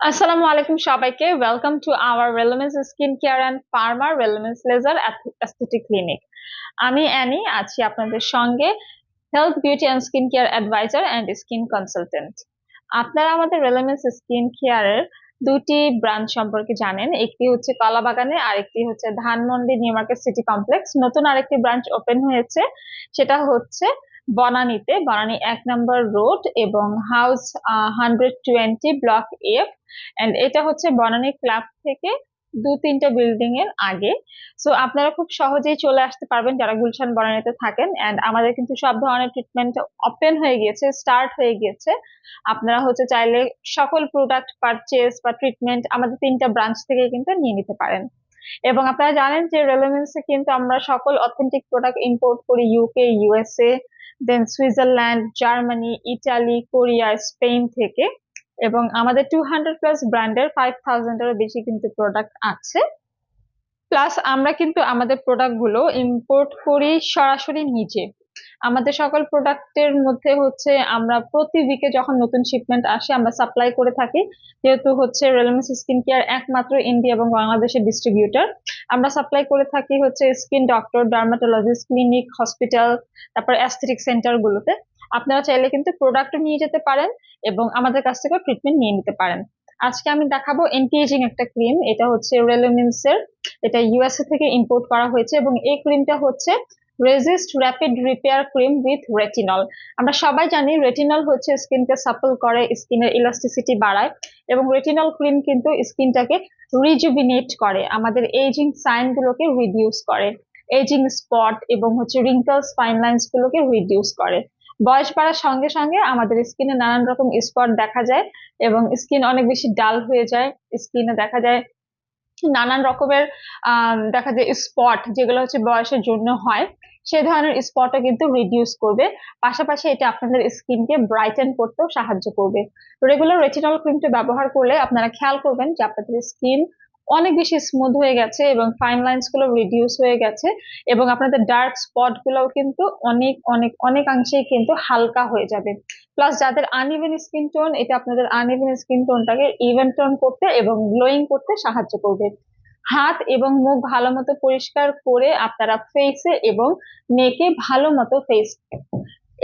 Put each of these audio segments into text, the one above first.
আসসালামু আলাইকুম সবাইকে। Welcome to our Relumins skin care and pharma Relumins laser aesthetic clinic. আমি অ্যানি আছি আপনাদের সঙ্গে, health beauty and skin care advisor and skin consultant. আপনারা আমাদের Relumins স্কিন কেয়ারের দুটি ব্রাঞ্চ সম্পর্কে জানেন, একটি হচ্ছে কলাবাগানে আর একটি হচ্ছে Dhanmondi new market city complex. নতুন আরেকটি ব্রাঞ্চ ওপেন হয়েছে, সেটা হচ্ছে বনানীতে, বনানী 1 নম্বর রোড এবং হাউস 120 ব্লক এফ। এন্ড এটা হচ্ছে বনানী ক্লাব থেকে 2-3টে বিল্ডিং এর আগে। সো আপনারা খুব সহজেই চলে আসতে পারবেন যারা গুলশান বনানীতে থাকেন। এন্ড আমাদের কিন্তু সব ধরনের ট্রিটমেন্ট ওপেন হয়ে গিয়েছে, স্টার্ট হয়ে গিয়েছে। আপনারা হচ্ছে চাইলে সকল প্রোডাক্ট পারচেজ বা ট্রিটমেন্ট আমাদের 3টা ব্রাঞ্চ থেকে কিন্তু নিয়ে নিতে পারেন। এবং আপনারা জানেন যে রেলেভেন্সে কিন্তু আমরা সকল অথেন্টিক প্রোডাক্ট ইম্পোর্ট করি UK, USA, then Switzerland, Germany, Italy, Korea, Spain থেকে। এবং আমাদের 200+ ব্র্যান্ডের 5000-এরও বেশি কিন্তু প্রোডাক্ট আছে। প্লাস আমরা কিন্তু আমাদের প্রোডাক্ট গুলো ইম্পোর্ট করি সরাসরি নিজে। আমাদের সকল প্রোডাক্টের মধ্যে হচ্ছে আমরা প্রতি উইকে যখন নতুন শিপমেন্ট আসে আমরা সাপ্লাই করে থাকি, যেহেতু হচ্ছে রেলমিন্স স্কিন কেয়ার একমাত্র ইন্ডিয়া এবং বাংলাদেশের ডিস্ট্রিবিউটর। আমরা সাপ্লাই করে থাকি হচ্ছে skin doctor, dermatologist, clinic, hospital, তারপর অ্যাস্থেটিক সেন্টার গুলোতে। আপনারা চাইলে কিন্তু প্রোডাক্টও নিয়ে যেতে পারেন এবং আমাদের কাছ থেকে ট্রিটমেন্ট নিয়ে নিতে পারেন। আজকে আমি দেখাবো এন্টি এজিং একটা ক্রিম, এটা হচ্ছে রেলুমিন্স এর। এটা ইউএসএ থেকে ইম্পোর্ট করা হয়েছে এবং এই ক্রিমটা হচ্ছে resist rapid repair cream with retinol. আমরা সবাই জানি রেটিনল হচ্ছে স্কিনকে সাপল করে, স্কিনের ইলাস্টিসিটি বাড়ায় এবং রেটিনল ক্রিম কিন্তু স্কিনটাকে রিজুভিনেট করে, আমাদের এজিং সাইন গুলোকে রিডিউস করে, এজিং স্পট এবং হচ্ছে রিঙ্কলস, ফাইন লাইন্স গুলোকে রিডিউস করে। বয়স বাড়ার সঙ্গে সঙ্গে আমাদের স্কিনে নানান রকম স্পট দেখা যায় এবং স্কিন অনেক বেশি ডাল হয়ে যায়। স্কিনে দেখা যায় নানান রকমের দেখা যায় স্পট, যেগুলো হচ্ছে বয়সের জন্য হয়, সে ধরনের স্পটও কিন্তু রিডিউস করবে। পাশাপাশি এটা আপনাদের স্কিনকে ব্রাইটেন করতেও সাহায্য করবে। রেগুলার রেটিনল ক্রিমটা ব্যবহার করলে আপনারা খেয়াল করবেন যে আপনাদের স্কিন অনেক বেশি স্মুথ হয়ে গেছে এবং ফাইন লাইন্স গুলো রিডিউস হয়ে গেছে এবং আপনাদের ডার্ক স্পট গুলোও কিন্তু অনেক অনেক অনেকাংশেই কিন্তু হালকা হয়ে যাবে। প্লাস যাদের আনইভেন স্কিন টোন, এটা আপনাদের আনইভেন স্কিন টোনটাকে ইভেন টোন করতে এবং গ্লোয়িং করতে সাহায্য করবে। হাত এবং মুখ ভালো মতো পরিষ্কার করে আপনারা ফেসে এবং নেকে ভালো মতো ফেস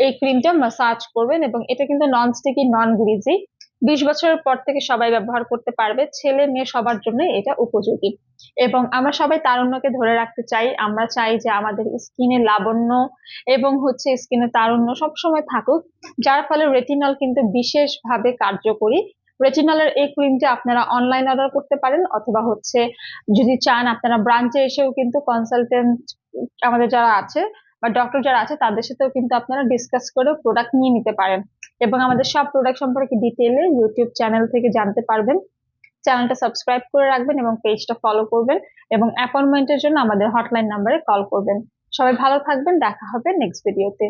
এই ক্রিমটা মাসাজ করবেন এবং এটা কিন্তু নন স্টিকি, নন গ্রিজি। 20 বছরের পর থেকে সবাই ব্যবহার করতে পারবে, ছেলে মেয়ে সবার জন্য এটা উপযোগী। এবং আমরা সবাই তারুণ্যকে ধরে রাখতে চাই, আমরা চাই যে আমাদের স্কিনে লাবণ্য এবং হচ্ছে স্কিনে তারুণ্য সবসময় থাকুক, যার ফলে রেটিনল কিন্তু বিশেষভাবে কার্যকরী। রেটিনলের এই ক্রিমটা আপনারা অনলাইন অর্ডার করতে পারেন অথবা হচ্ছে যদি চান আপনারা ব্রাঞ্চে এসেও কিন্তু কনসালটেন্ট আমাদের যারা আছে বা ডক্টর যারা আছে তাদের সাথেও কিন্তু আপনারা ডিসকাস করে প্রোডাক্ট নিয়ে নিতে পারেন এবং আমাদের সব প্রোডাক্ট সম্পর্কে ডিটেইলে ইউটিউব চ্যানেল থেকে জানতে পারবেন। চ্যানেলটা সাবস্ক্রাইব করে রাখবেন এবং পেজটা ফলো করবেন এবং অ্যাপয়েন্টমেন্টের জন্য আমাদের হটলাইন নাম্বারে কল করবেন। সবাই ভালো থাকবেন, দেখা হবে নেক্সট ভিডিওতে।